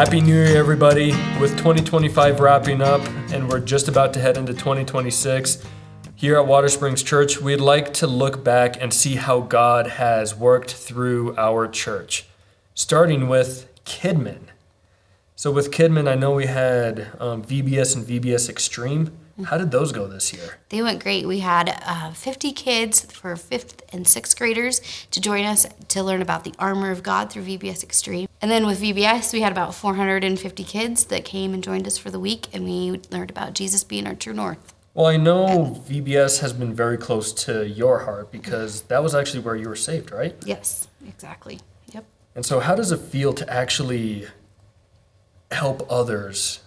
Happy New Year, everybody. With 2025 wrapping up and we're just about to head into 2026, here at Watersprings Church, we'd like to look back and see how God has worked through our church, starting with Kidman. So with Kidman, I know we had VBS and VBS Extreme. How did those go this year? They went great. We had 50 kids for 5th and 6th graders to join us to learn about the armor of God through VBS Extreme. And then with VBS, we had about 450 kids that came and joined us for the week, and we learned about Jesus being our true north. Well, I know VBS has been very close to your heart because that was actually where you were saved, right? Yes, exactly. Yep. And so how does it feel to actually help others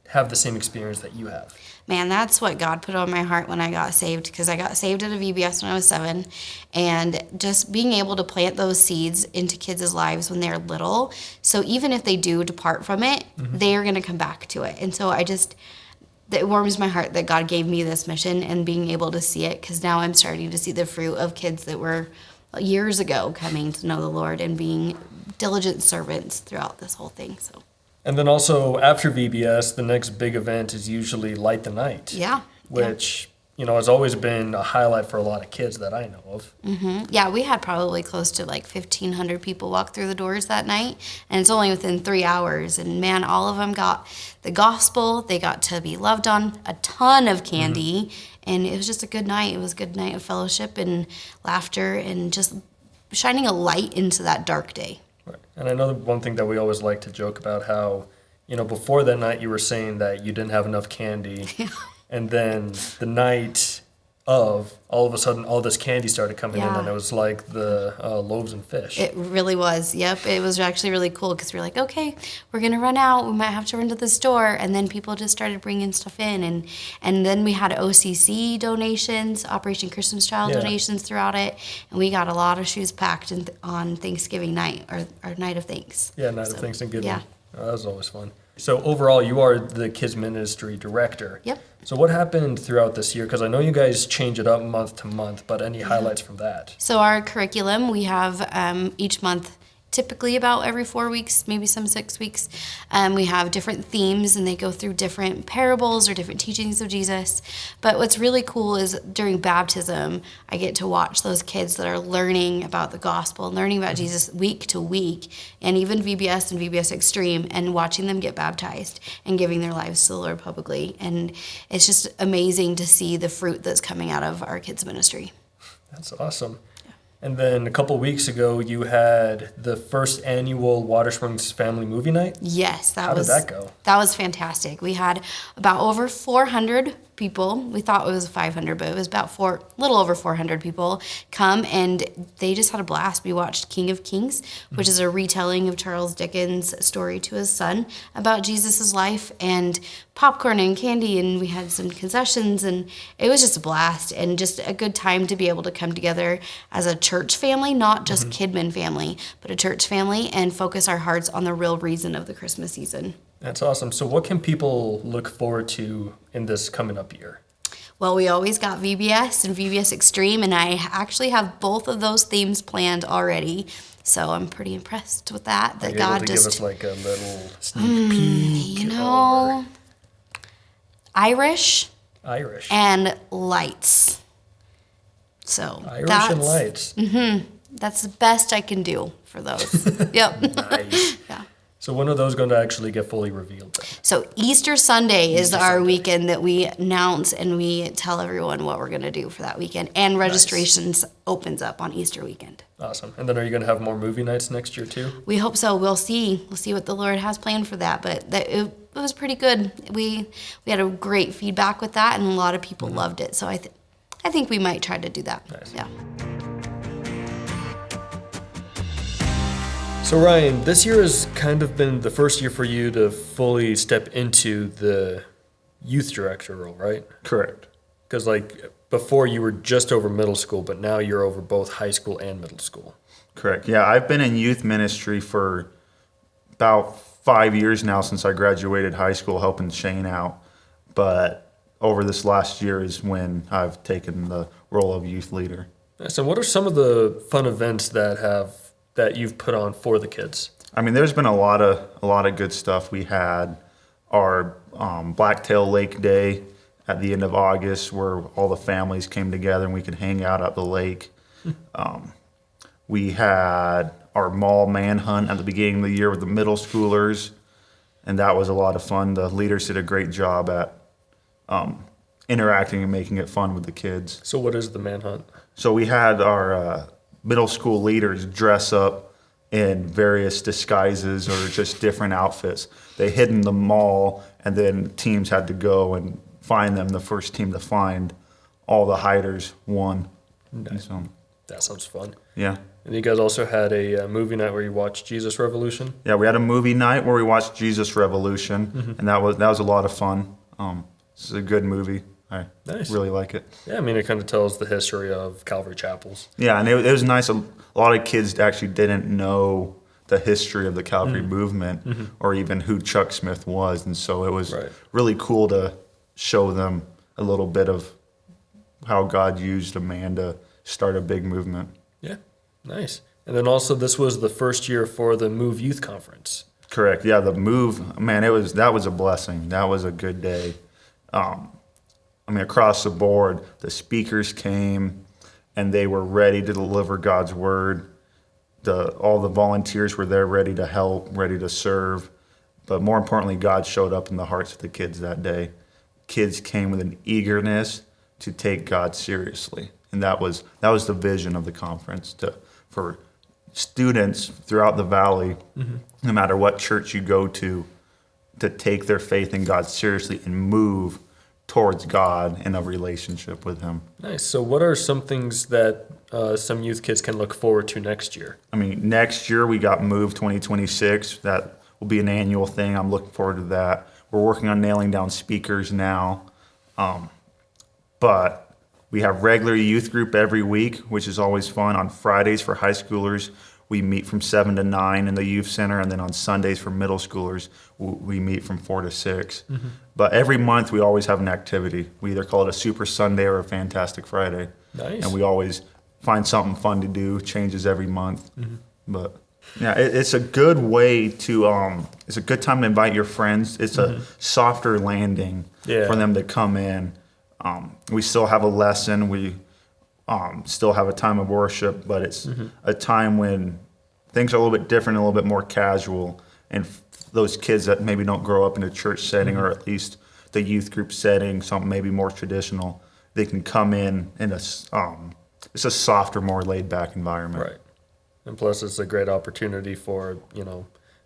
have the same experience that you have? Man, that's what God put on my heart when I got saved, because I got saved at a VBS when I was 7, and just being able to plant those seeds into kids' lives when they're little, so even if they do depart from it, they are going to come back to it. And so it warms my heart that God gave me this mission and being able to see it, because now I'm starting to see the fruit of kids that were years ago coming to know the Lord and being diligent servants throughout this whole thing. So. And then also after VBS, the next big event is usually Light the Night. Yeah. Which, has always been a highlight for a lot of kids that I know of. Mm-hmm. Yeah, we had probably close to 1,500 people walk through the doors that night. And it's only within 3 hours. And man, all of them got the gospel. They got to be loved on, a ton of candy. And it was just a good night. It was a good night of fellowship and laughter and just shining a light into that dark day. Right. And I know one thing that we always like to joke about how, before that night you were saying that you didn't have enough candy. Yeah. And then the night of, all of a sudden, all this candy started coming in, and it was like the loaves and fish. It really was. Yep. It was actually really cool because we were like, okay, we're going to run out. We might have to run to the store. And then people just started bringing stuff in. And then we had OCC donations, Operation Christmas Child donations throughout it. And we got a lot of shoes packed on Thanksgiving night, or Night of Thanks. Yeah, Night of Thanksgiving. Yeah. Oh, that was always fun. So overall, you are the kids ministry director. Yep. So what happened throughout this year? Because I know you guys change it up month to month, but any highlights from that? So our curriculum, we have each month, typically about every 4 weeks, maybe some 6 weeks. We have different themes, and they go through different parables or different teachings of Jesus. But what's really cool is during baptism, I get to watch those kids that are learning about the gospel and learning about Jesus week to week, and even VBS and VBS Extreme, and watching them get baptized and giving their lives to the Lord publicly. And it's just amazing to see the fruit that's coming out of our kids' ministry. That's awesome. And then a couple weeks ago, you had the first annual Watersprings Family Movie Night. Yes, How did that go? That was fantastic. We had about over 400 people. We thought it was 500, but it was about little over 400 people come, and they just had a blast. We watched King of Kings, which is a retelling of Charles Dickens' story to his son about Jesus' life, and popcorn and candy, and we had some concessions, and it was just a blast and just a good time to be able to come together as a church family, not just Kidman family, but a church family, and focus our hearts on the real reason of the Christmas season. That's awesome. So what can people look forward to in this coming up year? Well, we always got VBS and VBS Extreme, and I actually have both of those themes planned already. So I'm pretty impressed with that. Are you able to give us like a little sneak peek? Irish and lights. So Irish and lights. That's the best I can do for those. Yep. Nice. Yeah. So when are those going to actually get fully revealed then? So Easter Sunday is our weekend that we announce, and we tell everyone what we're going to do for that weekend. And registrations opens up on Easter weekend. Awesome. And then are you going to have more movie nights next year too? We hope so. We'll see. We'll see what the Lord has planned for that. But it was pretty good. We had a great feedback with that, and a lot of people loved it. So I think we might try to do that. Nice. Yeah. So Ryan, this year has kind of been the first year for you to fully step into the youth director role, right? Correct. Because before you were just over middle school, but now you're over both high school and middle school. Correct. Yeah, I've been in youth ministry for about 5 years now since I graduated high school, helping Shane out. But over this last year is when I've taken the role of youth leader. So what are some of the fun events that you've put on for the kids? I mean, there's been a lot of good stuff. We had our Blacktail Lake Day at the end of August, where all the families came together and we could hang out at the lake. We had our mall manhunt at the beginning of the year with the middle schoolers, and that was a lot of fun. The leaders did a great job at interacting and making it fun with the kids. So what is the manhunt? So we had our middle school leaders dress up in various disguises or just different outfits. They hid in the mall, and then teams had to go and find them. The first team to find all the hiders won. Nice. So, That sounds fun. yeah. And you guys also had a movie night where you watched Jesus Revolution. Yeah, we had a movie night where we watched Jesus Revolution, and that was a lot of fun. It's a good movie. I Nice. really like it. Yeah, I mean, it kind of tells the history of Calvary Chapels. Yeah, and it was nice. A lot of kids actually didn't know the history of the Calvary movement or even who Chuck Smith was, and so it was Right. really cool to show them a little bit of how God used a man to start a big movement. Yeah, nice. And then also, this was the first year for the Move Youth Conference. Correct. Yeah, the move, man, that was a blessing. That was a good day. I mean, across the board, the speakers came and they were ready to deliver God's word. All the volunteers were there ready to help, ready to serve. But more importantly, God showed up in the hearts of the kids that day. Kids came with an eagerness to take God seriously. And that was the vision of the conference, for students throughout the valley, no matter what church you go to take their faith in God seriously and move towards God in a relationship with Him. Nice. So what are some things that some youth kids can look forward to next year? I mean, next year we got Move 2026. That will be an annual thing. I'm looking forward to that. We're working on nailing down speakers now. But we have regular youth group every week, which is always fun. On Fridays for high schoolers, we meet from 7 to 9 in the youth center. And then on Sundays for middle schoolers, we meet from 4 to 6. But every month we always have an activity. We either call it a Super Sunday or a Fantastic Friday. Nice. And we always find something fun to do. Changes every month. But yeah, it's a good way to, it's a good time to invite your friends. It's a softer landing for them to come in. We still have a lesson. We still have a time of worship, but it's a time when things are a little bit different, a little bit more casual. And those kids that maybe don't grow up in a church setting, or at least the youth group setting, something maybe more traditional, they can come in it's a softer, more laid back environment. Right. And plus, it's a great opportunity for,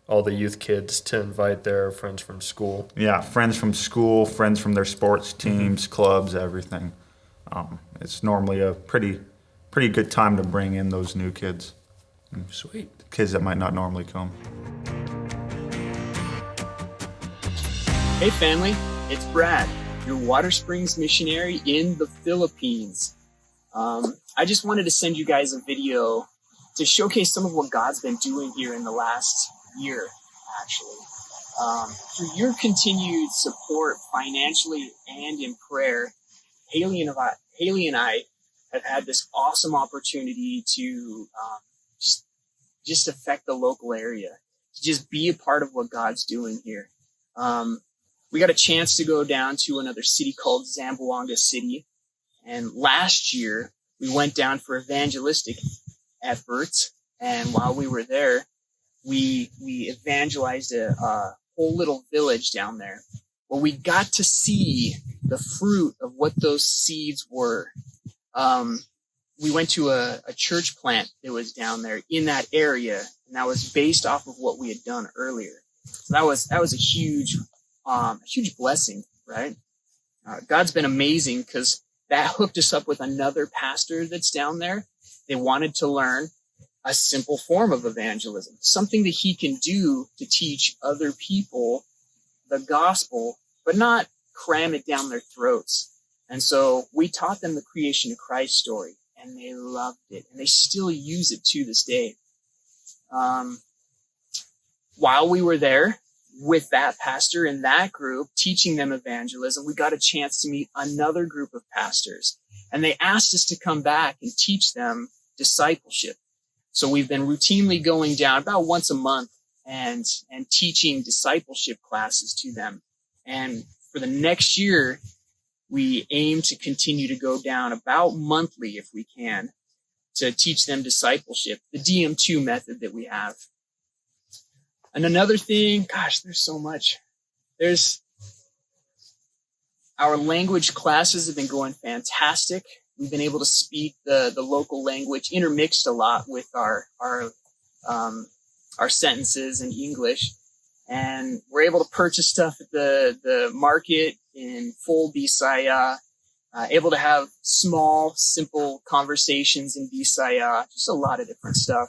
all the youth kids to invite their friends from school. Yeah, friends from school, friends from their sports teams, clubs, everything. It's normally a pretty good time to bring in those new kids. Sweet. Kids that might not normally come. Hey family, it's Brad, your Watersprings missionary in the Philippines. I just wanted to send you guys a video to showcase some of what God's been doing here in the last year, actually. Through your continued support financially and in prayer, Haley and I have had this awesome opportunity to just affect the local area, to just be a part of what God's doing here. We got a chance to go down to another city called Zamboanga City. And last year, we went down for evangelistic efforts. And while we were there, we evangelized a whole little village down there. Well, we got to see the fruit of what those seeds were. We went to a church plant that was down there in that area, and that was based off of what we had done earlier. So that was a huge blessing, right? God's been amazing because that hooked us up with another pastor that's down there. They wanted to learn a simple form of evangelism, something that he can do to teach other people the gospel, but not cram it down their throats. And so we taught them the creation of Christ story, and they loved it, and they still use it to this day. While we were there with that pastor and that group teaching them evangelism, we got a chance to meet another group of pastors, and they asked us to come back and teach them discipleship. So we've been routinely going down about once a month and teaching discipleship classes to them. And for the next year, we aim to continue to go down about monthly if we can to teach them discipleship, the DM2 method that we have. And another thing, gosh, there's so much. Our language classes have been going fantastic. We've been able to speak the local language intermixed a lot with our sentences in English. And we're able to purchase stuff at the market in full Bisaya, able to have small, simple conversations in Bisaya, just a lot of different stuff.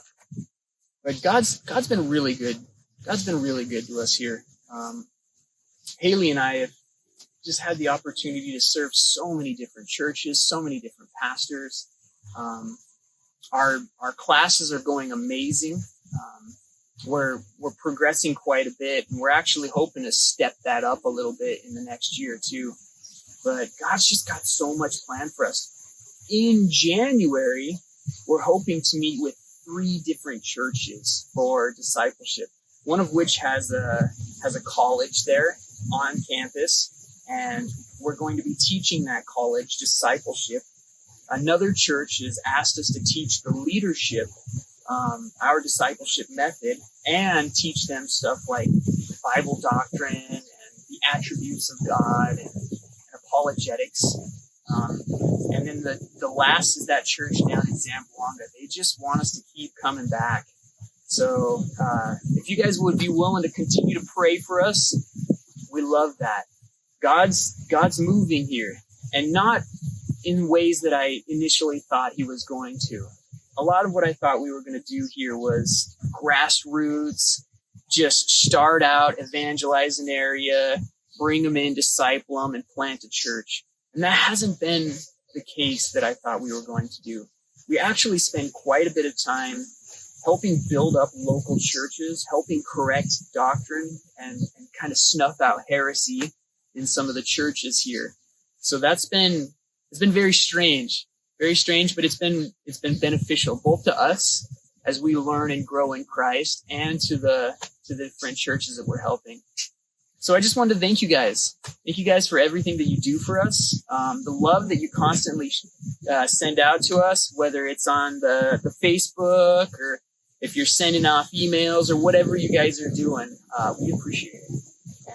But God's been really good. God's been really good to us here. Haley and I have just had the opportunity to serve so many different churches, so many different pastors. Our classes are going amazing. We're progressing quite a bit, and we're actually hoping to step that up a little bit in the next year too. But God's just got so much planned for us. In January, we're hoping to meet with 3 different churches for discipleship. One of which has a college there on campus, and we're going to be teaching that college discipleship. Another church has asked us to teach the leadership our discipleship method and teach them stuff like Bible doctrine and the attributes of God and apologetics. And then the last is that church down in Zamboanga. They just want us to keep coming back. So if you guys would be willing to continue to pray for us, we love that. God's moving here, and not in ways that I initially thought he was going to. A lot of what I thought we were going to do here was grassroots, just start out, evangelize an area, bring them in, disciple them, and plant a church. And that hasn't been the case that I thought we were going to do. We actually spend quite a bit of time helping build up local churches, helping correct doctrine, and kind of snuff out heresy in some of the churches here. So it's been very strange. Very strange, but it's been beneficial both to us as we learn and grow in Christ, and to the different churches that we're helping. So I just wanted to thank you guys. Thank you guys for everything that you do for us. The love that you constantly send out to us, whether it's on the Facebook or if you're sending off emails or whatever you guys are doing, we appreciate it.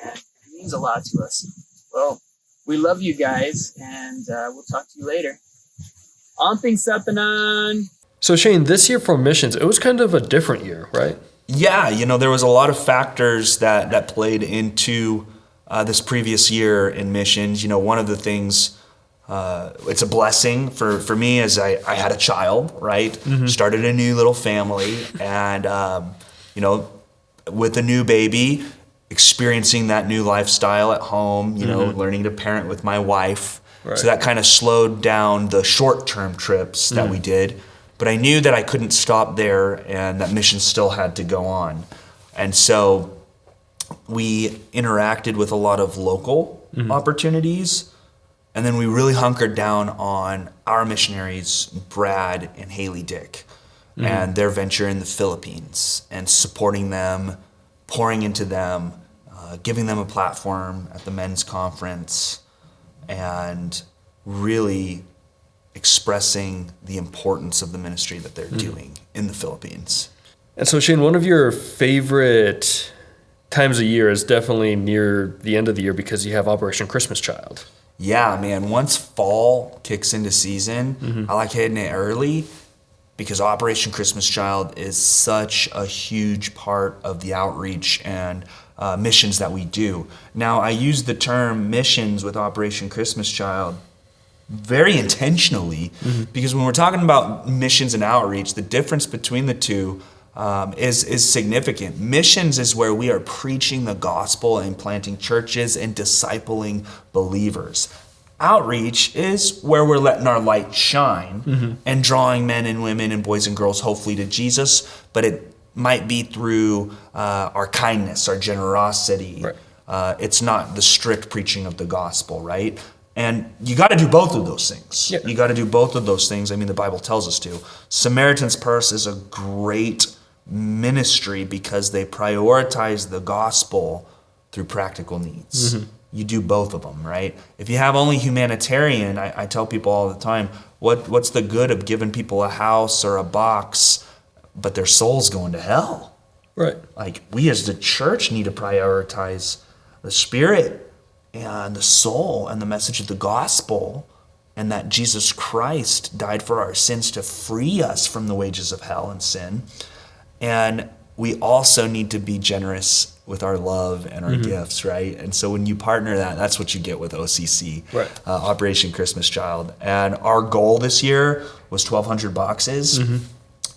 And it means a lot to us. Well, we love you guys, and we'll talk to you later. Amping Satanan. So Shane, this year for missions, it was kind of a different year, right? Yeah, there was a lot of factors that played into this previous year in missions. One of the things, it's a blessing for me, as I had a child, right? Mm-hmm. Started a new little family, and with a new baby, experiencing that new lifestyle at home, mm-hmm. learning to parent with my wife. Right. So that kind of slowed down the short-term trips that we did. But I knew that I couldn't stop there, and that mission still had to go on. And so we interacted with a lot of local opportunities, and then we really hunkered down on our missionaries, Brad and Haley Dick, and their venture in the Philippines, and supporting them, pouring into them, giving them a platform at the men's conference, and really expressing the importance of the ministry that they're doing in the Philippines. And so Shane, one of your favorite times of year is definitely near the end of the year because you have Operation Christmas Child. Yeah, man. Once fall kicks into season, I like hitting it early because Operation Christmas Child is such a huge part of the outreach and missions that we do. Now, I use the term missions with Operation Christmas Child very intentionally because when we're talking about missions and outreach, the difference between the two is significant. Missions is where we are preaching the gospel and planting churches and discipling believers. Outreach is where we're letting our light shine and drawing men and women and boys and girls hopefully to Jesus, but it might be through our kindness, our generosity. Right. It's not the strict preaching of the gospel, right? And you got to do both of those things. You got to do both of those things. I mean, the Bible tells us to. Samaritan's Purse is a great ministry because they prioritize the gospel through practical needs. You do both of them, right? If you have only humanitarian, I tell people all the time, what's the good of giving people a house or a box, but their soul's going to hell? Right. Like, we as the church need to prioritize the spirit and the soul and the message of the gospel, and that Jesus Christ died for our sins to free us from the wages of hell and sin. And we also need to be generous with our love and our gifts, right? And so when you partner that's what you get with OCC, right. Operation Christmas Child. And our goal this year was 1,200 boxes.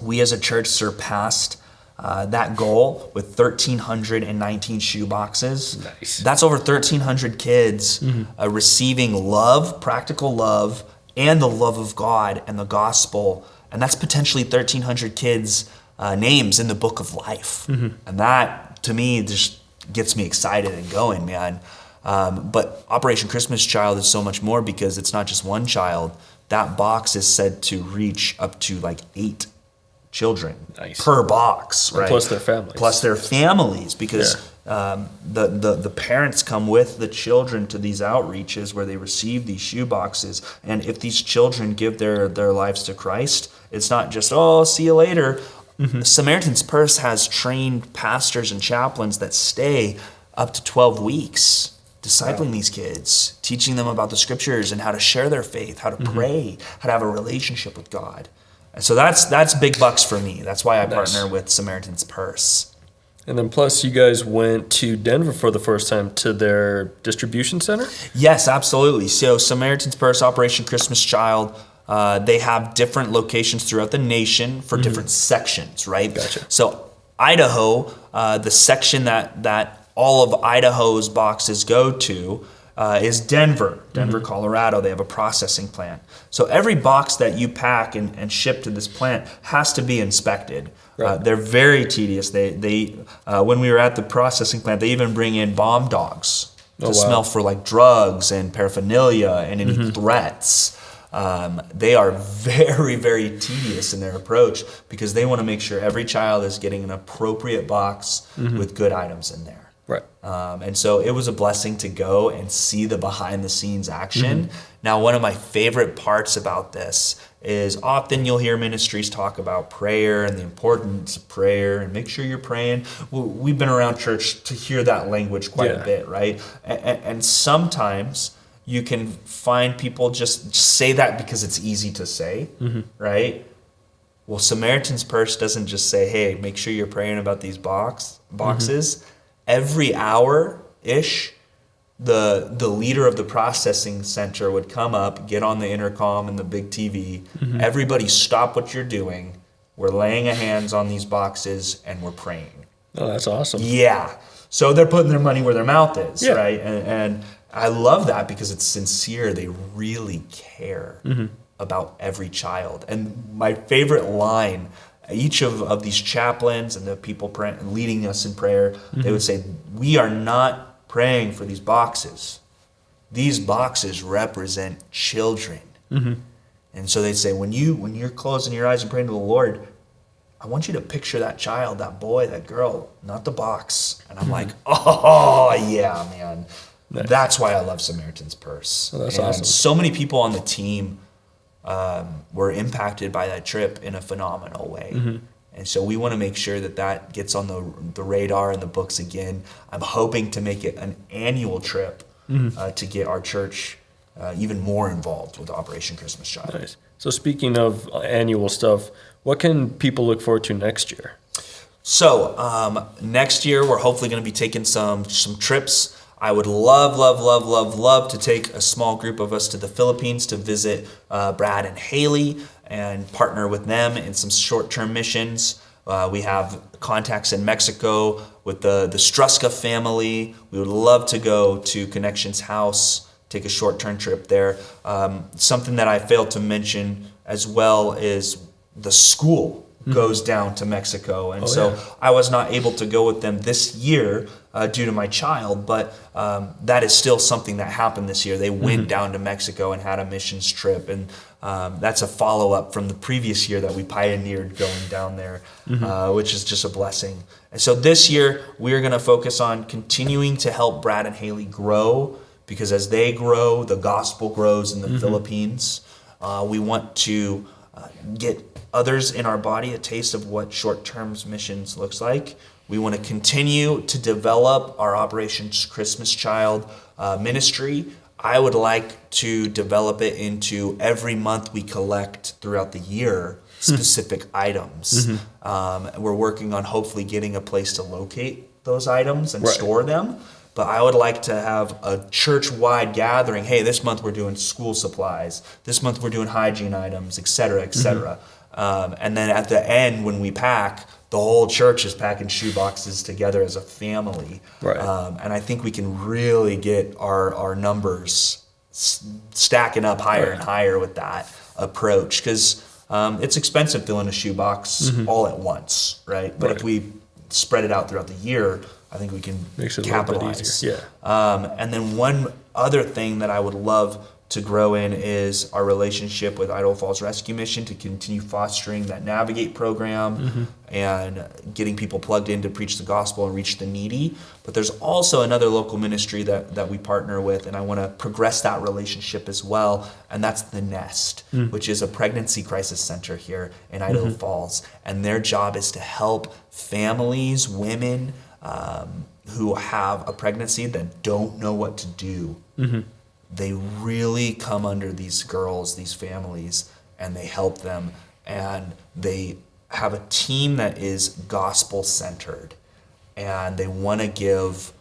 We as a church surpassed that goal with 1,319 shoe boxes. Nice. That's over 1,300 kids receiving love, practical love, and the love of God and the gospel. And that's potentially 1,300 kids' names in the book of life. And that, to me, just gets me excited and going, man. But Operation Christmas Child is so much more because it's not just one child. That box is said to reach up to like 8 children per box, right? Plus their families. Plus their families, because the parents come with the children to these outreaches where they receive these shoe boxes. And if these children give their lives to Christ, it's not just, oh, see you later. Samaritan's Purse has trained pastors and chaplains that stay up to 12 weeks discipling these kids, teaching them about the scriptures and how to share their faith, how to pray, how to have a relationship with God. So that's big bucks for me. That's why I partner with Samaritan's Purse. And then plus you guys went to Denver for the first time to their distribution center? Yes, absolutely. So Samaritan's Purse, Operation Christmas Child, they have different locations throughout the nation for different sections, right? Gotcha. So Idaho, the section that all of Idaho's boxes go to is Denver, Colorado. They have a processing plant. So every box that you pack and ship to this plant has to be inspected. Right. They're very tedious. They when we were at the processing plant, they even bring in bomb dogs to smell for like drugs and paraphernalia and any threats. They are very, very tedious in their approach because they want to make sure every child is getting an appropriate box with good items in there. Right. And so it was a blessing to go and see the behind the scenes action. Now, one of my favorite parts about this is often you'll hear ministries talk about prayer and the importance of prayer and make sure you're praying. We've been around church to hear that language quite a bit, right? And sometimes you can find people just say that because it's easy to say, right? Well, Samaritan's Purse doesn't just say, hey, make sure you're praying about these boxes. Every hour-ish, the leader of the processing center would come up, get on the intercom and the big TV. Everybody stop what you're doing. We're laying a hands on these boxes and we're praying. Oh, that's awesome. Yeah. So they're putting their money where their mouth is, right? And I love that because it's sincere. They really care about every child. And my favorite line, each of these chaplains and the people leading us in prayer, they would say, we are not praying for these boxes. These boxes represent children. And so they'd say, when you're closing your eyes and praying to the Lord, I want you to picture that child, that boy, that girl, not the box. And I'm like, oh, yeah, man. Nice. That's why I love Samaritan's Purse. Oh, that's awesome. So many people on the team were impacted by that trip in a phenomenal way. And so we want to make sure that gets on the radar and the books again. I'm hoping to make it an annual trip to get our church even more involved with Operation Christmas Child. Nice. So speaking of annual stuff, what can people look forward to next year? So next year, we're hopefully going to be taking some trips. I would love to take a small group of us to the Philippines to visit Brad and Haley and partner with them in some short-term missions. We have contacts in Mexico with the Struska family. We would love to go to Connections House, take a short-term trip there. Something that I failed to mention as well is the school goes down to Mexico. And I was not able to go with them this year due to my child, but that is still something that happened this year. They went down to Mexico and had a missions trip, and that's a follow-up from the previous year that we pioneered going down there, which is just a blessing. And so this year, we're going to focus on continuing to help Brad and Haley grow, because as they grow, the gospel grows in the Philippines. We want to get others in our body a taste of what short-term missions looks like. We want to continue to develop our Operation Christmas Child ministry. I would like to develop it into every month we collect throughout the year specific items. We're working on hopefully getting a place to locate those items and store them. But I would like to have a church-wide gathering. Hey, this month we're doing school supplies. This month we're doing hygiene items, et cetera, et cetera. And then at the end, when we pack, the whole church is packing shoe boxes together as a family. And I think we can really get our numbers stacking up higher and higher with that approach. Because it's expensive filling a shoe box all at once, right? But if we spread it out throughout the year, I think we can capitalize. And then one other thing that I would love to grow in is our relationship with Idaho Falls Rescue Mission, to continue fostering that Navigate program and getting people plugged in to preach the gospel and reach the needy. But there's also another local ministry that we partner with, and I want to progress that relationship as well, and that's The Nest, which is a pregnancy crisis center here in Idaho Falls. And their job is to help families, women who have a pregnancy that don't know what to do. They really come under these girls, these families, and they help them. And they have a team that is gospel-centered. And they want to give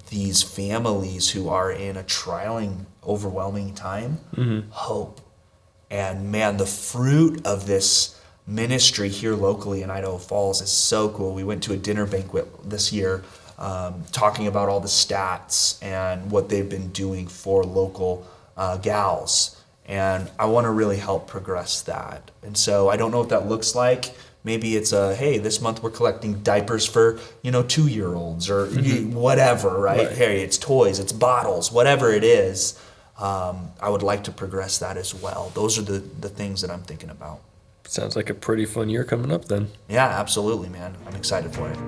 these families who are in a trialing, overwhelming time hope. And man, the fruit of this ministry here locally in Idaho Falls is so cool. We went to a dinner banquet this year talking about all the stats and what they've been doing for local gals. And I want to really help progress that. And so I don't know what that looks like. Maybe it's hey, this month we're collecting diapers for, 2-year-olds or whatever, right? Hey, it's toys, it's bottles, whatever it is. I would like to progress that as well. Those are the things that I'm thinking about. Sounds like a pretty fun year coming up then. Yeah, absolutely, man. I'm excited for it.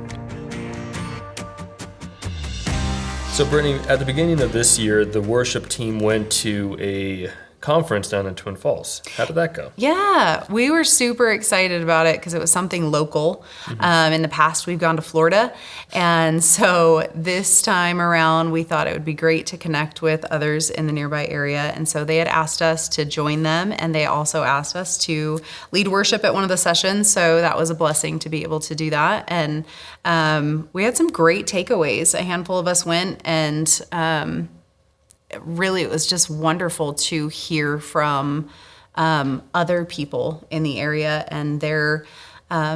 So, Brittany, at the beginning of this year, the worship team went to a conference down in Twin Falls. How did that go? Yeah, we were super excited about it because it was something local. In the past, we've gone to Florida. And so this time around, we thought it would be great to connect with others in the nearby area. And so they had asked us to join them, and they also asked us to lead worship at one of the sessions. So that was a blessing to be able to do that. And we had some great takeaways. A handful of us went, and really, it was just wonderful to hear from other people in the area and their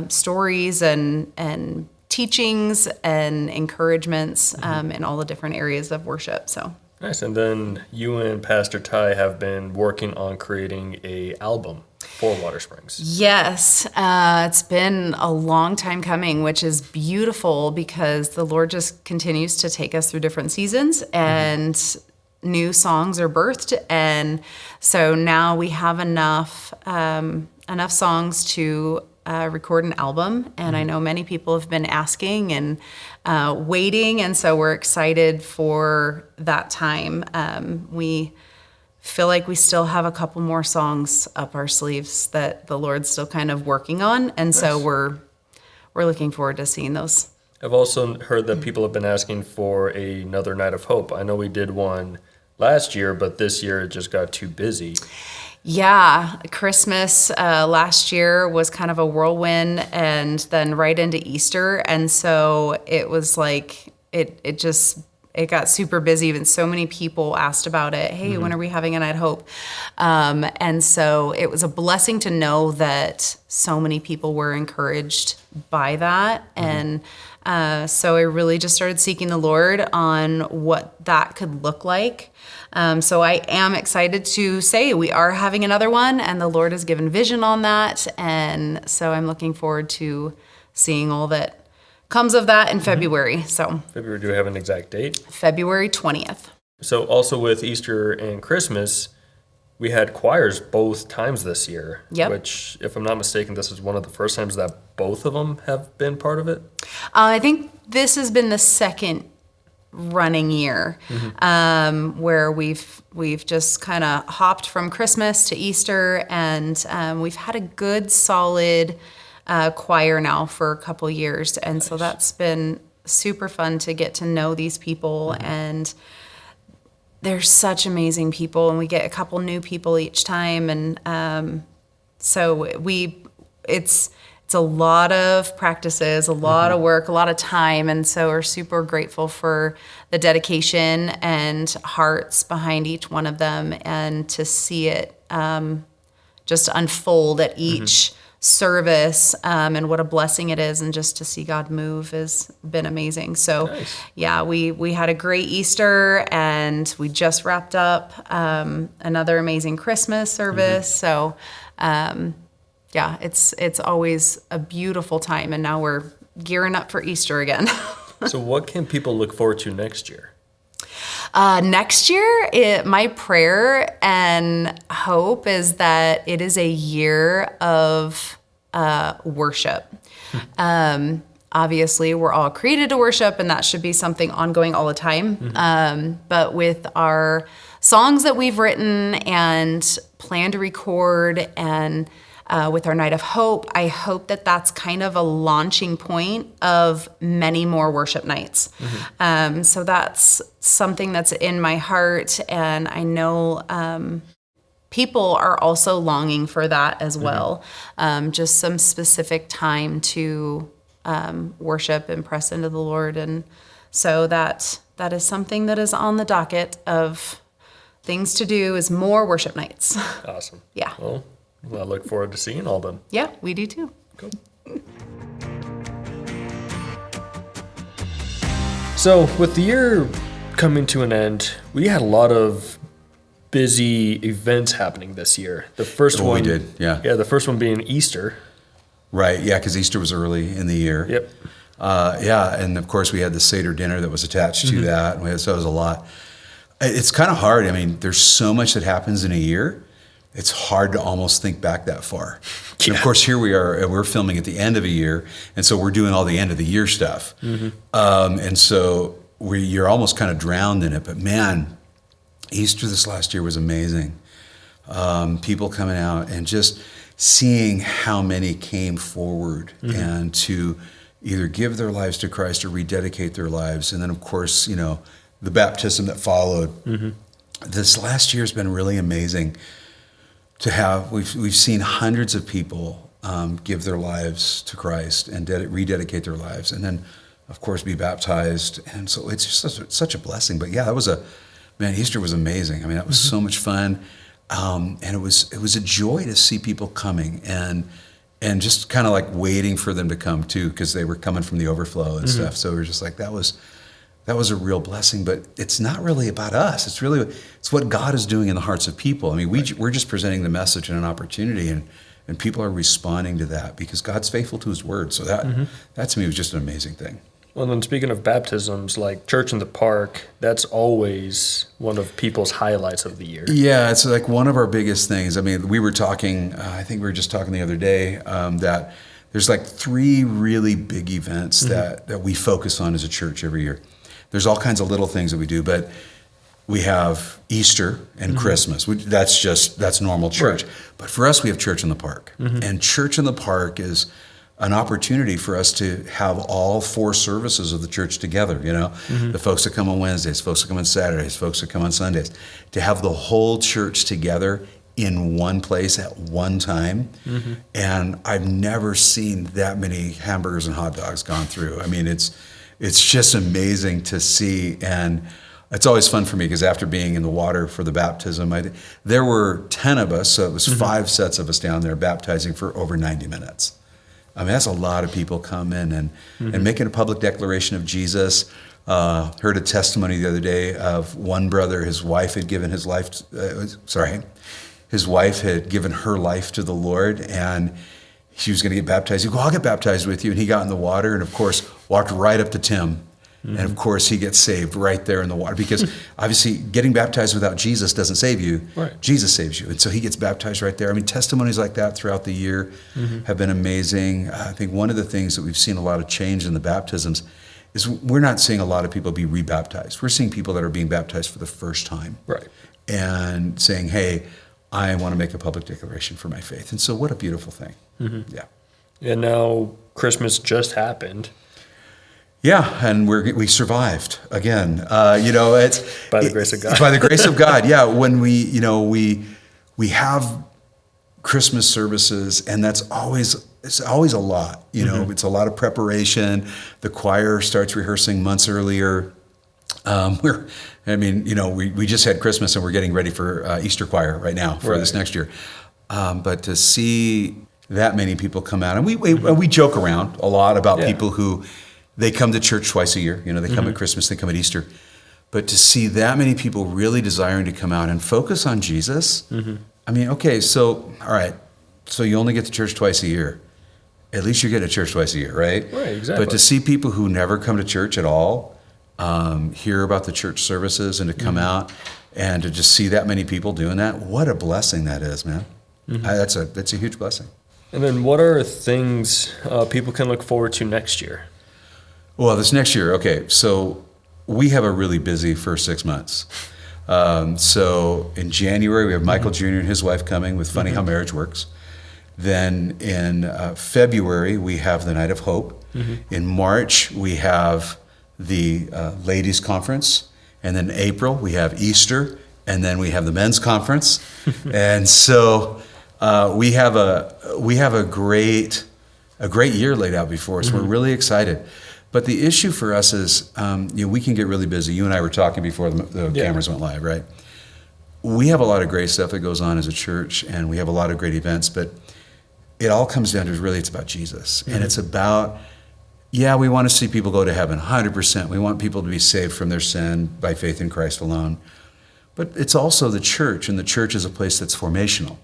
stories and teachings and encouragements in all the different areas of worship. So nice. And then you and Pastor Ty have been working on creating a album for Watersprings. Yes, it's been a long time coming, which is beautiful because the Lord just continues to take us through different seasons, and new songs are birthed, and so now we have enough songs to record an album. And I know many people have been asking and waiting, and so we're excited for that time. We feel like we still have a couple more songs up our sleeves that the Lord's still kind of working on, and so we're looking forward to seeing those. I've also heard that people have been asking for another Night of Hope. I know we did one last year, but this year it just got too busy. Yeah, Christmas last year was kind of a whirlwind, and then right into Easter. And so it was like, it got super busy, and so many people asked about it. Hey, when are we having a Night of Hope? And so it was a blessing to know that so many people were encouraged by that. And so I really just started seeking the Lord on what that could look like. So I am excited to say we are having another one, and the Lord has given vision on that. And so I'm looking forward to seeing all that comes of that in February. So February, do we have an exact date? February 20th. So also with Easter and Christmas, we had choirs both times this year. Yep. Which, if I'm not mistaken, this is one of the first times that both of them have been part of it. I think this has been the second running year where we've just kind of hopped from Christmas to Easter, and we've had a good solid choir now for a couple years, and so that's been super fun to get to know these people, and they're such amazing people, and we get a couple new people each time, and so it's a lot of practices, a lot of work, a lot of time, and so we're super grateful for the dedication and hearts behind each one of them, and to see it just unfold at each service, and what a blessing it is, and just to see God move has been amazing. So Nice. yeah, we had a great Easter, and we just wrapped up another amazing Christmas service. So yeah, it's always a beautiful time, and now we're gearing up for Easter again. So what can people look forward to next year? Next year, my prayer and hope is that it is a year of worship. Obviously, we're all created to worship, and that should be something ongoing all the time. But with our songs that we've written and plan to record, and with our Night of Hope, I hope that that's kind of a launching point of many more worship nights. So that's something that's in my heart, and I know people are also longing for that as well. Just some specific time to worship and press into the Lord, and so that is something that is on the docket of things to do, is more worship nights. Awesome. Yeah. Well, I look forward to seeing all them. Yeah, we do too. Cool. So, with the year coming to an end, we had a lot of busy events happening this year. The first one, we did, yeah. Yeah, the first one being Easter. Right, yeah, because Easter was early in the year. Yep. Yeah, and of course we had the Seder dinner that was attached to that, so it was a lot. It's kind of hard. I mean, there's so much that happens in a year. It's hard to almost think back that far. And of course, here we are, and we're filming at the end of a year, and so we're doing all the end of the year stuff. And so you're almost kind of drowned in it. But man, Easter this last year was amazing. People coming out and just seeing how many came forward and to either give their lives to Christ or rededicate their lives. And then, of course, the baptism that followed. This last year has been really amazing to have. We've seen hundreds of people give their lives to Christ and rededicate their lives, and then, of course, be baptized. And so it's just such a blessing. But yeah, Easter was amazing. I mean, that was so much fun. And it was a joy to see people coming and just kind of like waiting for them to come too, because they were coming from the overflow and stuff. So we were just like, that was a real blessing. But it's not really about us. It's what God is doing in the hearts of people. I mean, we're just presenting the message and an opportunity, and people are responding to that because God's faithful to His word. So that to me was just an amazing thing. Well, and then speaking of baptisms, like Church in the Park, that's always one of people's highlights of the year. Yeah, it's like one of our biggest things. I mean, we were talking, I think we were just talking the other day, that there's like 3 really big events that we focus on as a church every year. There's all kinds of little things that we do, but we have Easter and Christmas. That's normal church. Right. But for us, we have Church in the Park. And Church in the Park is an opportunity for us to have all 4 services of the church together, the folks that come on Wednesdays, folks that come on Saturdays, folks that come on Sundays, to have the whole church together in one place at one time. And I've never seen that many hamburgers and hot dogs gone through. I mean, it's just amazing to see. And it's always fun for me because after being in the water for the baptism, there were 10 of us, so it was 5 sets of us down there baptizing for over 90 minutes. I mean, that's a lot of people coming and making a public declaration of Jesus. Heard a testimony the other day of one brother, his wife had given his wife had given her life to the Lord, and She was going to get baptized. He'd go, I'll get baptized with you. And he got in the water and, of course, walked right up to Tim. And, of course, he gets saved right there in the water because, obviously, getting baptized without Jesus doesn't save you. Right. Jesus saves you. And so he gets baptized right there. I mean, testimonies like that throughout the year have been amazing. I think one of the things that we've seen a lot of change in the baptisms is we're not seeing a lot of people be rebaptized. We're seeing people that are being baptized for the first time. Right. And saying, hey, I want to make a public declaration for my faith. And so what a beautiful thing. Yeah. And now Christmas just happened. Yeah, and we survived again. It's By the grace of God. By the grace of God, yeah. When we have Christmas services, and it's always a lot. It's a lot of preparation. The choir starts rehearsing months earlier. We just had Christmas, and we're getting ready for Easter choir right now for this next year. But to see that many people come out, and we joke around a lot about people who. They come to church twice a year. They come at Christmas, they come at Easter. But to see that many people really desiring to come out and focus on Jesus, I mean, okay, so, all right, so you only get to church twice a year. At least you get to church twice a year, right? Right, exactly. But to see people who never come to church at all, hear about the church services and to come out and to just see that many people doing that, what a blessing that is, man. That's a huge blessing. And then what are things people can look forward to next year? Well, this next year, okay, so we have a really busy first 6 months. So in January, we have Michael Jr. and his wife coming with Funny How Marriage Works. Then in February, we have the Night of Hope. In March, we have the Ladies Conference. And then in April, we have Easter. And then we have the Men's Conference. And so we have a great year laid out before us. We're really excited. But the issue for us is, we can get really busy. You and I were talking before the cameras went live, right? We have a lot of great stuff that goes on as a church, and we have a lot of great events, but it all comes down to really it's about Jesus. And it's about, we want to see people go to heaven, 100%. We want people to be saved from their sin by faith in Christ alone. But it's also the church, and the church is a place that's formational.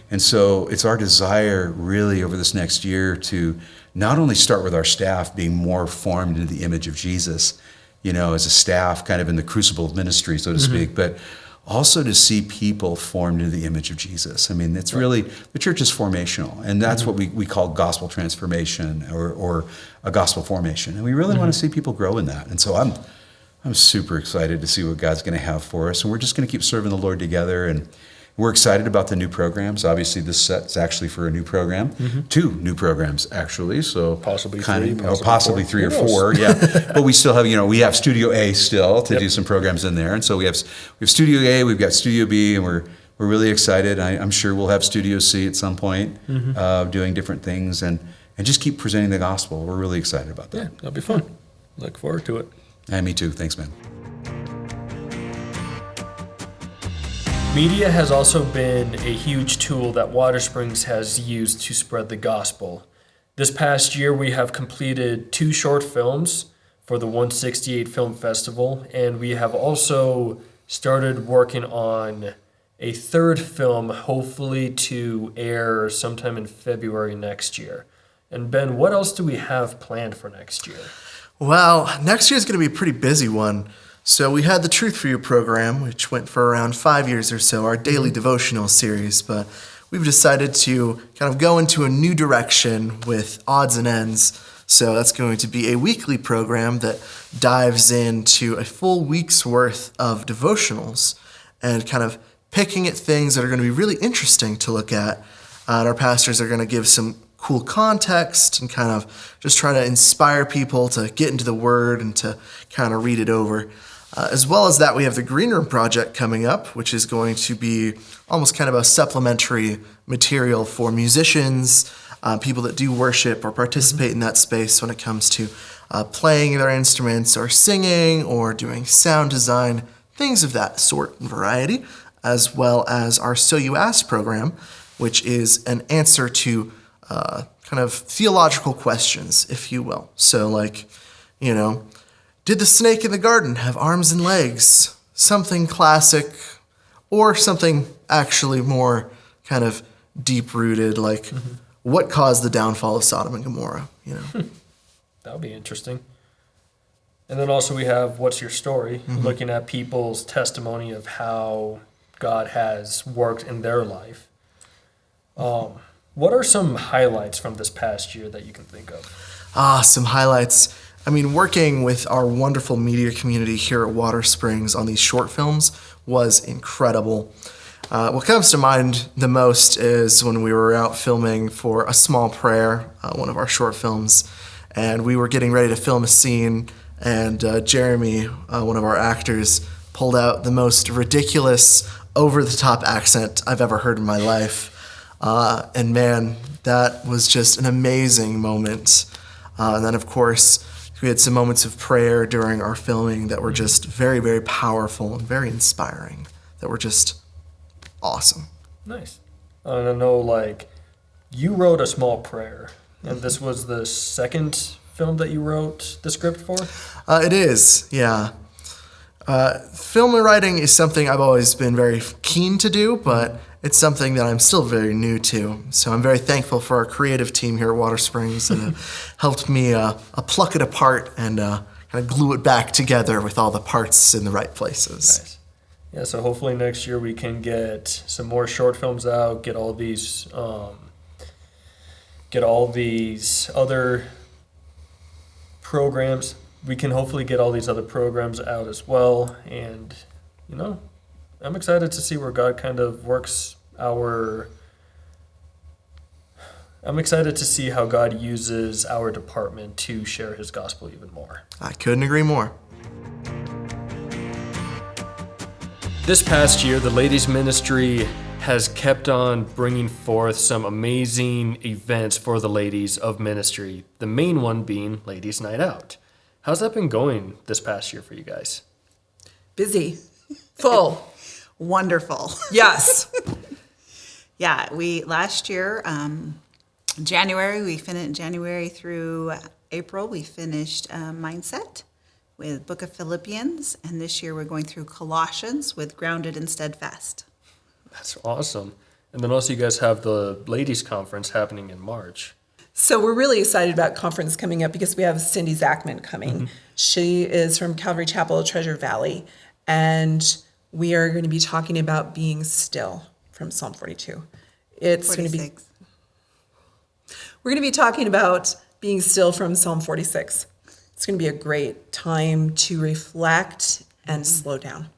And so it's our desire really over this next year to not only start with our staff being more formed into the image of Jesus, as a staff kind of in the crucible of ministry, so to speak, but also to see people formed into the image of Jesus. I mean, it's really, the church is formational, and that's what we call gospel transformation or a gospel formation. And we really want to see people grow in that. And so I'm super excited to see what God's going to have for us. And we're just going to keep serving the Lord together. And we're excited about the new programs. Obviously, this set's actually for a new program, 2 new programs actually. So possibly three or four. Yeah, but we still have, we have Studio A still to do some programs in there, and so we have Studio A, we've got Studio B, and we're really excited. I'm sure we'll have Studio C at some point, doing different things and just keep presenting the gospel. We're really excited about that. Yeah, that'll be fun. Look forward to it. And me too. Thanks, man. Media has also been a huge tool that Watersprings has used to spread the gospel. This past year, we have completed 2 short films for the 168 Film Festival, and we have also started working on a 3rd film, hopefully to air sometime in February next year. And Ben, what else do we have planned for next year? Well, next year is going to be a pretty busy one. So we had the Truth for You program, which went for around 5 years or so, our daily devotional series, but we've decided to kind of go into a new direction with odds and ends. So that's going to be a weekly program that dives into a full week's worth of devotionals and kind of picking at things that are going to be really interesting to look at. And our pastors are going to give some cool context and kind of just try to inspire people to get into the Word and to kind of read it over. As well as that, we have the Green Room Project coming up, which is going to be almost kind of a supplementary material for musicians, people that do worship or participate in that space when it comes to playing their instruments or singing or doing sound design, things of that sort and variety, as well as our So You Asked program, which is an answer to kind of theological questions, if you will. So like, did the snake in the garden have arms and legs? Something classic, or something actually more kind of deep-rooted, like what caused the downfall of Sodom and Gomorrah, That would be interesting. And then also we have What's Your Story, looking at people's testimony of how God has worked in their life. What are some highlights from this past year that you can think of? Some highlights. I mean, working with our wonderful media community here at Watersprings on these short films was incredible. What comes to mind the most is when we were out filming for A Small Prayer, one of our short films, and we were getting ready to film a scene, and Jeremy, one of our actors, pulled out the most ridiculous, over-the-top accent I've ever heard in my life. And man, that was just an amazing moment. And then, of course, we had some moments of prayer during our filming that were just very, very powerful and very inspiring, that were just awesome. Nice. And I know, you wrote A Small Prayer, and this was the second film that you wrote the script for? It is, yeah. Film writing is something I've always been very keen to do, but it's something that I'm still very new to. So I'm very thankful for our creative team here at Watersprings that helped me pluck it apart and kind of glue it back together with all the parts in the right places. Nice. Yeah, so hopefully next year we can get some more short films out, get all these other programs. We can hopefully get all these other programs out as well. And, I'm excited to see where God kind of works I'm excited to see how God uses our department to share his gospel even more. I couldn't agree more. This past year, the ladies' ministry has kept on bringing forth some amazing events for the ladies of ministry, the main one being Ladies' Night Out. How's that been going this past year for you guys? Busy. Full. Wonderful. Yes. Yeah, last year, January through April, we finished Mindset with Book of Philippians, and this year we're going through Colossians with Grounded and Steadfast. That's awesome. And then also you guys have the ladies' conference happening in March. So we're really excited about conference coming up because we have Cindy Zachman coming. She is from Calvary Chapel, Treasure Valley, and we are going to be talking about being still from Psalm 42. It's going to be. We're going to be talking about being still from Psalm 46. It's going to be a great time to reflect and slow down.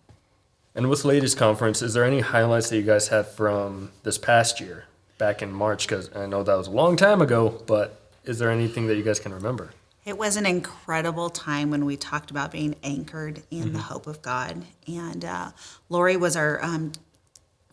And with ladies' conference, is there any highlights that you guys had from this past year, back in March? Because I know that was a long time ago, but is there anything that you guys can remember? It was an incredible time when we talked about being anchored in the hope of God. And Lori was our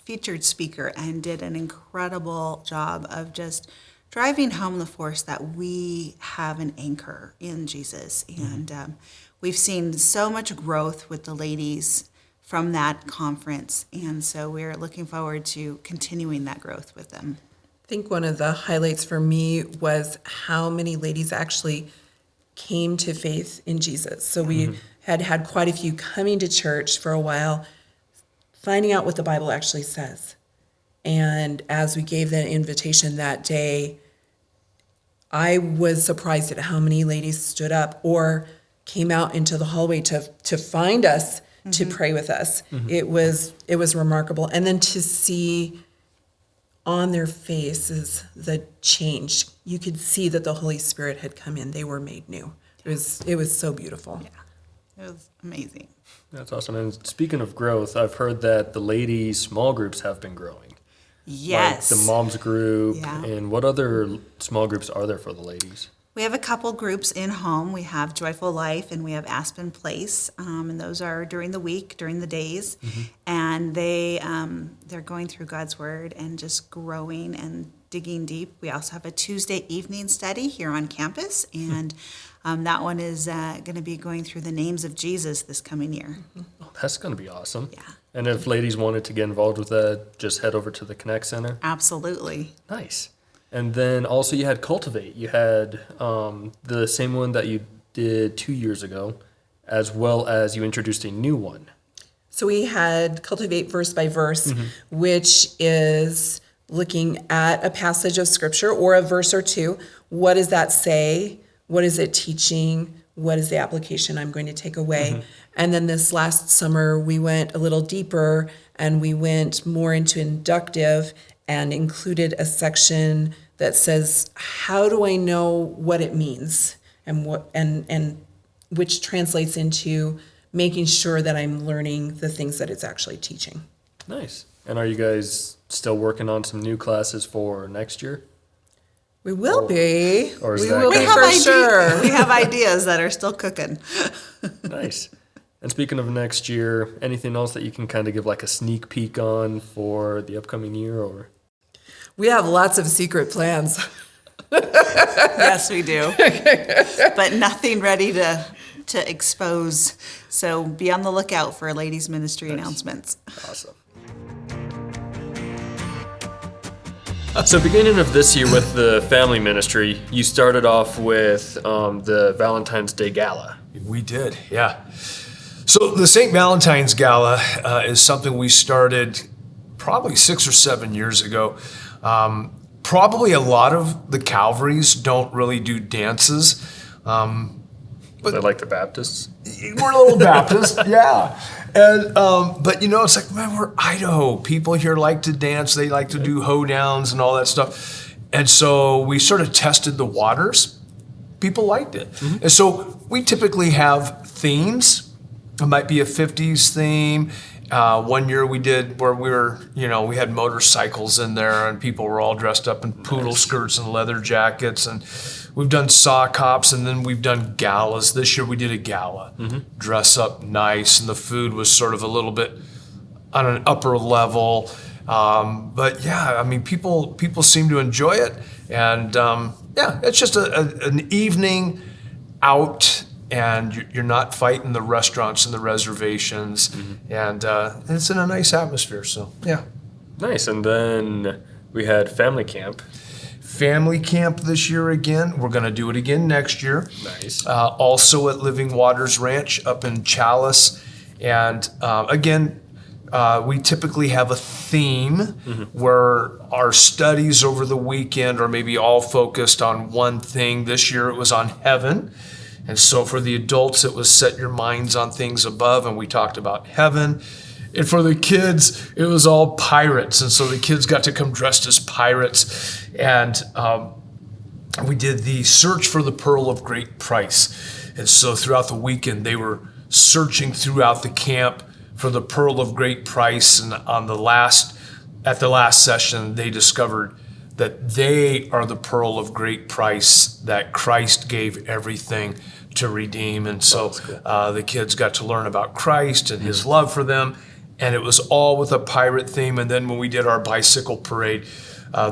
featured speaker and did an incredible job of just driving home the force that we have an anchor in Jesus. And we've seen so much growth with the ladies from that conference. And so we're looking forward to continuing that growth with them. I think one of the highlights for me was how many ladies actually came to faith in Jesus. So we had quite a few coming to church for a while, finding out what the Bible actually says. And as we gave that invitation that day, I was surprised at how many ladies stood up or came out into the hallway to find us, to pray with us. It was remarkable. And then to see on their faces the change. You could see that the Holy Spirit had come in. They were made new. It was so beautiful. Yeah, it was amazing. That's awesome. And speaking of growth, I've heard that the ladies' small groups have been growing. Yes. Like the moms group. Yeah. And what other small groups are there for the ladies? We have a couple groups in home. We have Joyful Life and we have Aspen Place, and those are during the week, during the days, and they're going through God's Word and just growing and digging deep. We also have a Tuesday evening study here on campus, and that one is going to be going through the names of Jesus this coming year. Oh, that's going to be awesome. Yeah. And if ladies wanted to get involved with that, just head over to the Connect Center. Absolutely. Nice. And then also you had Cultivate. You had the same one that you did 2 years ago, as well as you introduced a new one. So we had Cultivate Verse by Verse, which is looking at a passage of scripture or a verse or two. What does that say? What is it teaching? What is the application I'm going to take away? And then this last summer, we went a little deeper and we went more into inductive and included a section that says, how do I know what it means? And what and which translates into making sure that I'm learning the things that it's actually teaching. Nice. And are you guys still working on some new classes for next year? We will be. Or is we that will be kind for of- sure. We have ideas that are still cooking. Nice. And speaking of next year, anything else that you can kind of give like a sneak peek on for the upcoming year, or? We have lots of secret plans. Yes, we do. But nothing ready to expose. So be on the lookout for ladies ministry announcements. Awesome. So beginning of this year with the family ministry, you started off with the Valentine's Day Gala. We did, yeah. So the St. Valentine's Gala is something we started probably 6 or 7 years ago. Probably a lot of the Calvaries don't really do dances. They're like the Baptists? We're a little Baptist, yeah. And but you know, it's like, man, we're Idaho. People here like to dance. They like to do hoedowns and all that stuff. And so we sort of tested the waters. People liked it. And so we typically have themes. It might be a 50s theme. One year we did where we were, we had motorcycles in there and people were all dressed up in poodle skirts and leather jackets. And we've done sock hops and then we've done galas. This year we did a gala, dress up nice, and the food was sort of a little bit on an upper level. But yeah, I mean, people seem to enjoy it. And yeah, it's just an evening out. And you're not fighting the restaurants and the reservations, and it's in a nice atmosphere. So yeah, Nice. And then we had family camp. family camp this year again. We're going to do it again next year. Nice. Also at Living Waters Ranch up in Chalice, and again. We typically have a theme where our studies over the weekend are maybe all focused on one thing. This year it was on heaven. And so for the adults, it was set your minds on things above, and we talked about heaven. And for the kids, it was all pirates. And so the kids got to come dressed as pirates. And we did the search for the pearl of great price. And so throughout the weekend, they were searching throughout the camp for the pearl of great price. And at the last session, they discovered that they are the pearl of great price that Christ gave everything to redeem. And so the kids got to learn about Christ and his love for them. And it was all with a pirate theme. And then when we did our bicycle parade,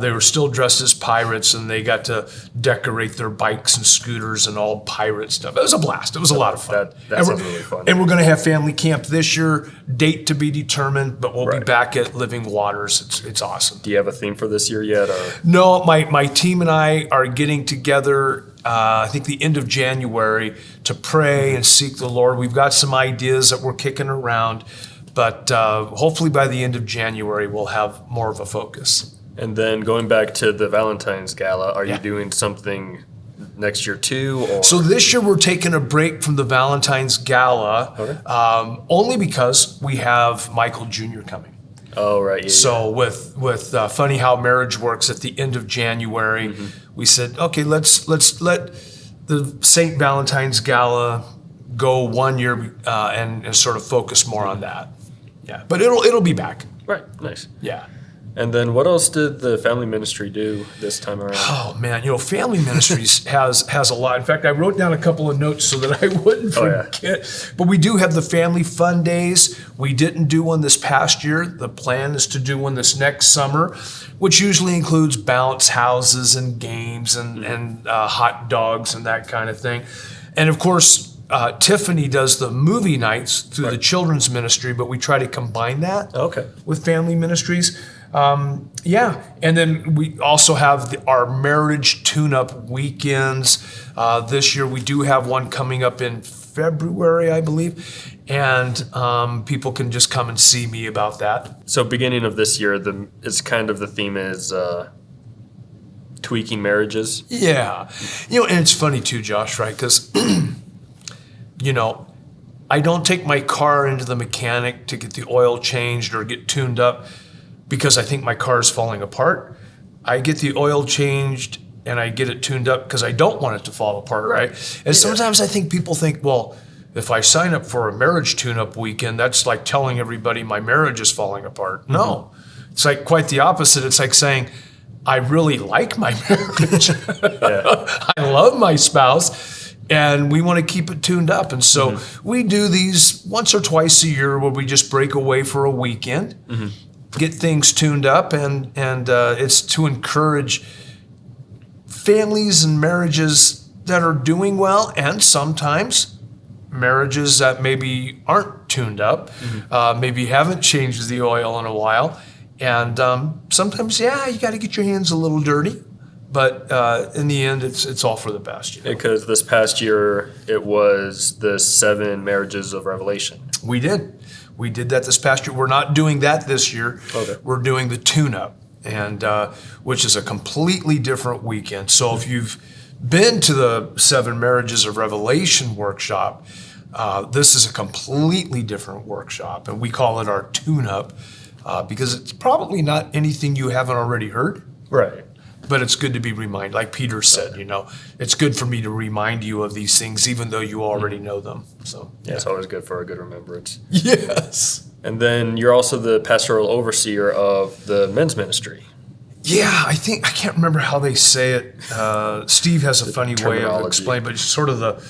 they were still dressed as pirates, and they got to decorate their bikes and scooters and all pirate stuff. It was a blast. It was a lot of fun. That sounds really fun. And we're going to have family camp this year, date to be determined, but we'll be back at Living Waters. It's awesome. Do you have a theme for this year yet? Or? No, my team and I are getting together, I think the end of January, to pray and seek the Lord. We've got some ideas that we're kicking around, but hopefully by the end of January, we'll have more of a focus. And then going back to the Valentine's Gala, are you doing something next year too? Or? So this year we're taking a break from the Valentine's Gala, only because we have Michael Jr. coming. Oh, right. Yeah, So with Funny How Marriage Works at the end of January, we said, okay, let's let the St. Valentine's Gala go 1 year and sort of focus more on that. Yeah, but it'll be back. Right. Nice. Yeah. And then what else did the family ministry do this time around? Oh man, family ministries has a lot. In fact, I wrote down a couple of notes so that I wouldn't forget. But we do have the family fun days. We didn't do one this past year. The plan is to do one this next summer, which usually includes bounce houses and games and hot dogs and that kind of thing. And of course, Tiffany does the movie nights through the children's ministry, but we try to combine that with family ministries. And then we also have our marriage tune-up weekends. This year we do have one coming up in February, I believe. And people can just come and see me about that. So beginning of this year, it's kind of the theme is tweaking marriages. Yeah. And it's funny too, Josh, right? Because, I don't take my car into the mechanic to get the oil changed or get tuned up because I think my car is falling apart. I get the oil changed and I get it tuned up because I don't want it to fall apart, right? And sometimes I think people think, well, if I sign up for a marriage tune-up weekend, that's like telling everybody my marriage is falling apart. No, it's like quite the opposite. It's like saying, I really like my marriage. I love my spouse, and we want to keep it tuned up. And so we do these once or twice a year where we just break away for a weekend, get things tuned up, and it's to encourage families and marriages that are doing well, and sometimes marriages that maybe aren't tuned up, maybe haven't changed the oil in a while. And sometimes, you got to get your hands a little dirty, but in the end, it's all for the best. Because this past year, it was the 7 marriages of Revelation. We did that this past year. We're not doing that this year. Okay. We're doing the tune-up, and which is a completely different weekend. So if you've been to the 7 marriages of Revelation workshop, this is a completely different workshop, and we call it our tune-up. Because it's probably not anything you haven't already heard. Right. But it's good to be reminded. Like Peter said, it's good for me to remind you of these things, even though you already know them. So It's always good for a good remembrance. Yes. And then you're also the pastoral overseer of the men's ministry. Yeah, I can't remember how they say it. Steve has a funny way of explaining, but it's sort of the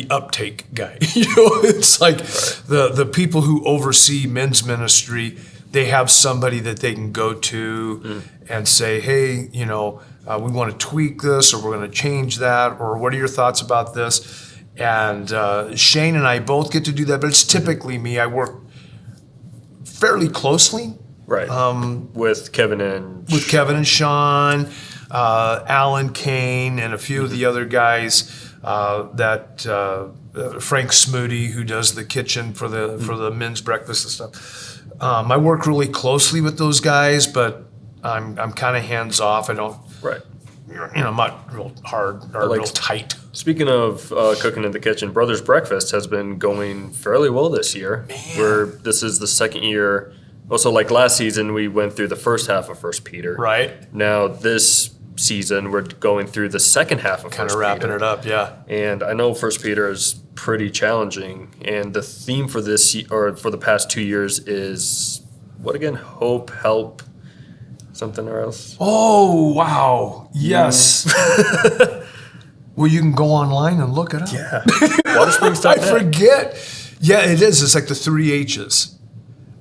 uptake guy. It's like the people who oversee men's ministry, they have somebody that they can go to and say, hey, we want to tweak this, or we're going to change that, or what are your thoughts about this? And Shane and I both get to do that, but it's typically me. I work fairly closely. Right. With Kevin and Sean, Alan Kane, and a few of the other guys. Frank Smoody, who does the kitchen for the men's breakfast and stuff. I work really closely with those guys, but I'm kind of hands off. I don't. Right. I'm not real hard or real tight. Speaking of cooking in the kitchen, Brothers Breakfast has been going fairly well this year. This is the second year. Also, like last season, we went through the first half of 1 Peter. Right. Now this season, we're going through the second half of 1 Peter. Kind of wrapping it up, yeah. And I know 1 Peter is pretty challenging. And the theme for for the past 2 years is, what again? Hope, help, something or else? Oh, wow. Yes. Well, you can go online and look it up. Yeah. Watersprings.net. I forget. Yeah, it is. It's like the 3 H's.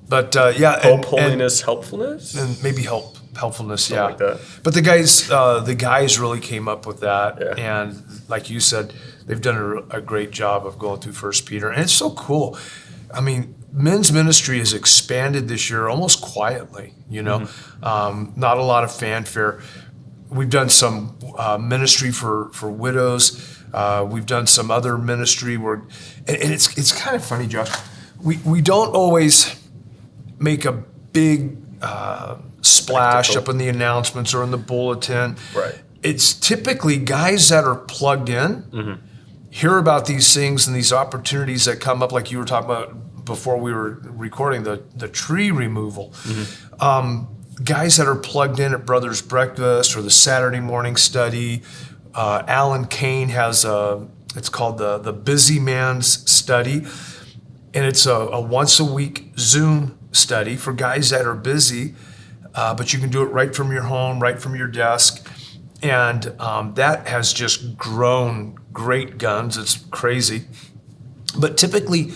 But hope, holiness, helpfulness? And maybe helpfulness, Something like that. But the guys really came up with that. Yeah. And like you said, they've done a great job of going through 1 Peter. And it's so cool. I mean, men's ministry has expanded this year almost quietly, not a lot of fanfare. We've done some ministry for widows. We've done some other ministry where, and it's kind of funny, Josh. We don't always make a big splash up in the announcements or in the bulletin. Right. It's typically guys that are plugged in, hear about these things and these opportunities that come up, like you were talking about before we were recording the tree removal. Guys that are plugged in at Brothers Breakfast or the Saturday morning study. Alan Kane has it's called the Busy Man's Study, and it's a once a week Zoom study for guys that are busy, but you can do it right from your home, right from your desk. And that has just grown great guns. It's crazy. But typically,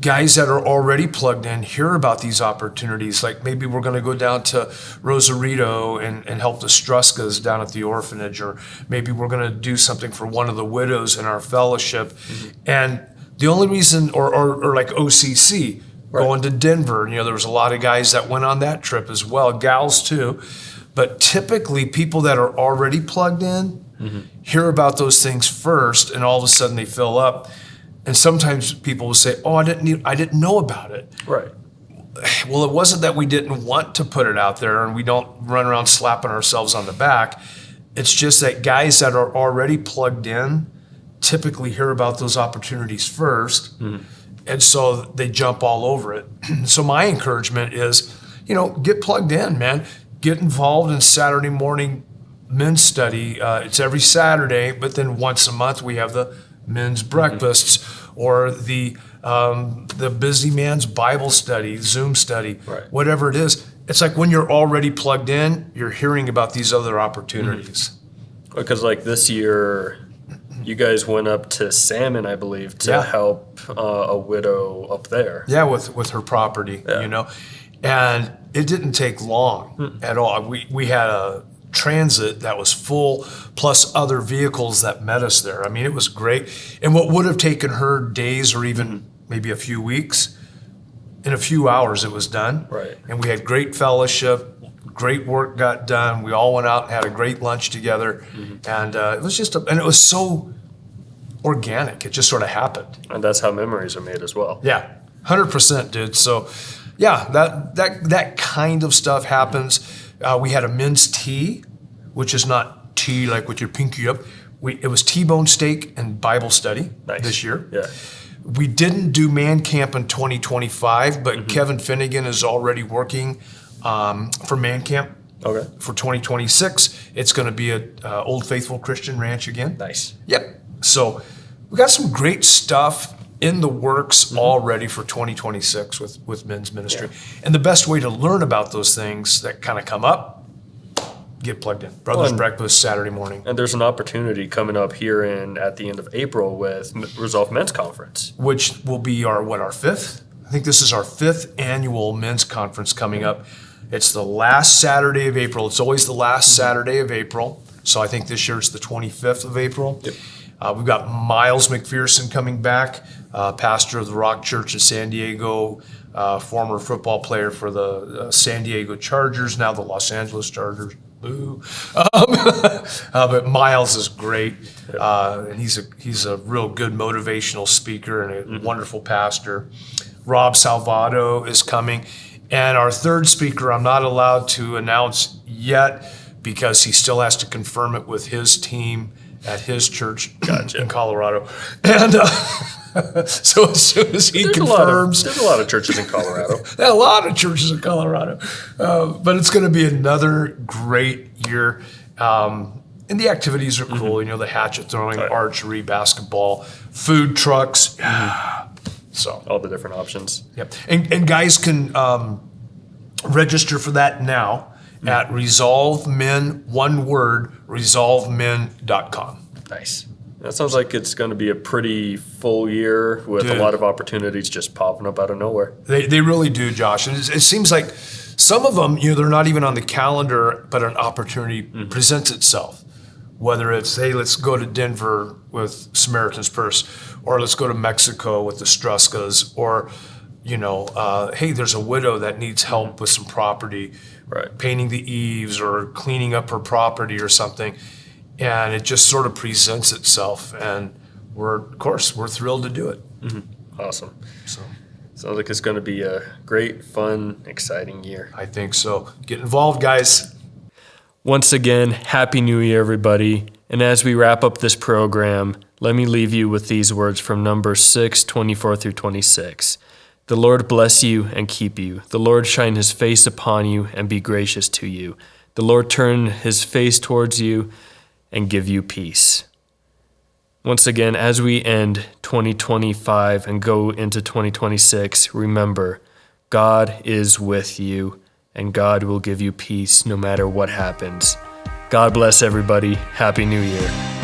guys that are already plugged in hear about these opportunities. Like maybe we're going to go down to Rosarito and help the Struskas down at the orphanage, or maybe we're going to do something for one of the widows in our fellowship. And the only reason, or like OCC, going to Denver, there was a lot of guys that went on that trip as well, gals too. But typically people that are already plugged in hear about those things first, and all of a sudden they fill up. And sometimes people will say, "Oh, I didn't know about it." Right. Well, it wasn't that we didn't want to put it out there, and we don't run around slapping ourselves on the back. It's just that guys that are already plugged in typically hear about those opportunities first, and so they jump all over it. So my encouragement is, get plugged in, man. Get involved in Saturday morning men's study. It's every Saturday, but then once a month we have the men's breakfasts or the busy man's Bible study, Zoom study, whatever it is. It's like when you're already plugged in, you're hearing about these other opportunities. Because like this year, you guys went up to Salmon, I believe, to help a widow up there. Yeah, with her property, and it didn't take long at all. We had a transit that was full, plus other vehicles that met us there. I mean, it was great. And what would have taken her days or even maybe a few weeks, in a few hours it was done. Right. And we had great fellowship, great work got done. We all went out and had a great lunch together. And it was and it was so organic. It just sort of happened. And that's how memories are made as well. Yeah, 100%, dude. So yeah, that kind of stuff happens. We had a men's tea, which is not tea like with your pinky up. It was T-bone steak and Bible study this year. Yeah. We didn't do man camp in 2025, but Kevin Finnegan is already working for man camp. Okay. For 2026, it's going to be at Old Faithful Christian Ranch again. Nice. Yep. So we got some great stuff in the works already for 2026 with men's ministry. And the best way to learn about those things that kind of come up, get plugged in. Brothers Breakfast Saturday morning. And there's an opportunity coming up here at the end of April with Resolve Men's Conference. Which will be our fifth? I think this is our fifth annual men's conference coming up. It's the last Saturday of April. It's always the last Saturday of April. So I think this year it's the 25th of April. Yep. We've got Miles McPherson coming back, pastor of the Rock Church in San Diego, former football player for the San Diego Chargers, now the Los Angeles Chargers. Boo. But Miles is great. And he's a real good motivational speaker and a wonderful pastor. Rob Salvato is coming. And our third speaker, I'm not allowed to announce yet because he still has to confirm it with his team at his church in Colorado. And so as soon as he confirms. There's a lot of churches in Colorado. A lot of churches in Colorado. But it's going to be another great year. And the activities are cool. The hatchet throwing, archery, basketball, food trucks. So all the different options. Yep. And guys can register for that now at Resolve Men, one word, resolvemen.com. Nice. That sounds like it's going to be a pretty full year with a lot of opportunities just popping up out of nowhere. They really do, Josh. And it seems like some of them, they're not even on the calendar, but an opportunity presents itself. Whether it's, hey, let's go to Denver with Samaritan's Purse, or let's go to Mexico with the Struskas, or, hey, there's a widow that needs help with some property, painting the eaves or cleaning up her property or something. And it just sort of presents itself. And we're thrilled to do it. Awesome. So sounds like it's going to be a great, fun, exciting year. I think so. Get involved, guys. Once again, Happy New Year, everybody. And as we wrap up this program, let me leave you with these words from Numbers 6:24-26. The Lord bless you and keep you. The Lord shine his face upon you and be gracious to you. The Lord turn his face towards you and give you peace. Once again, as we end 2025 and go into 2026, remember, God is with you, and God will give you peace no matter what happens. God bless everybody. Happy New Year.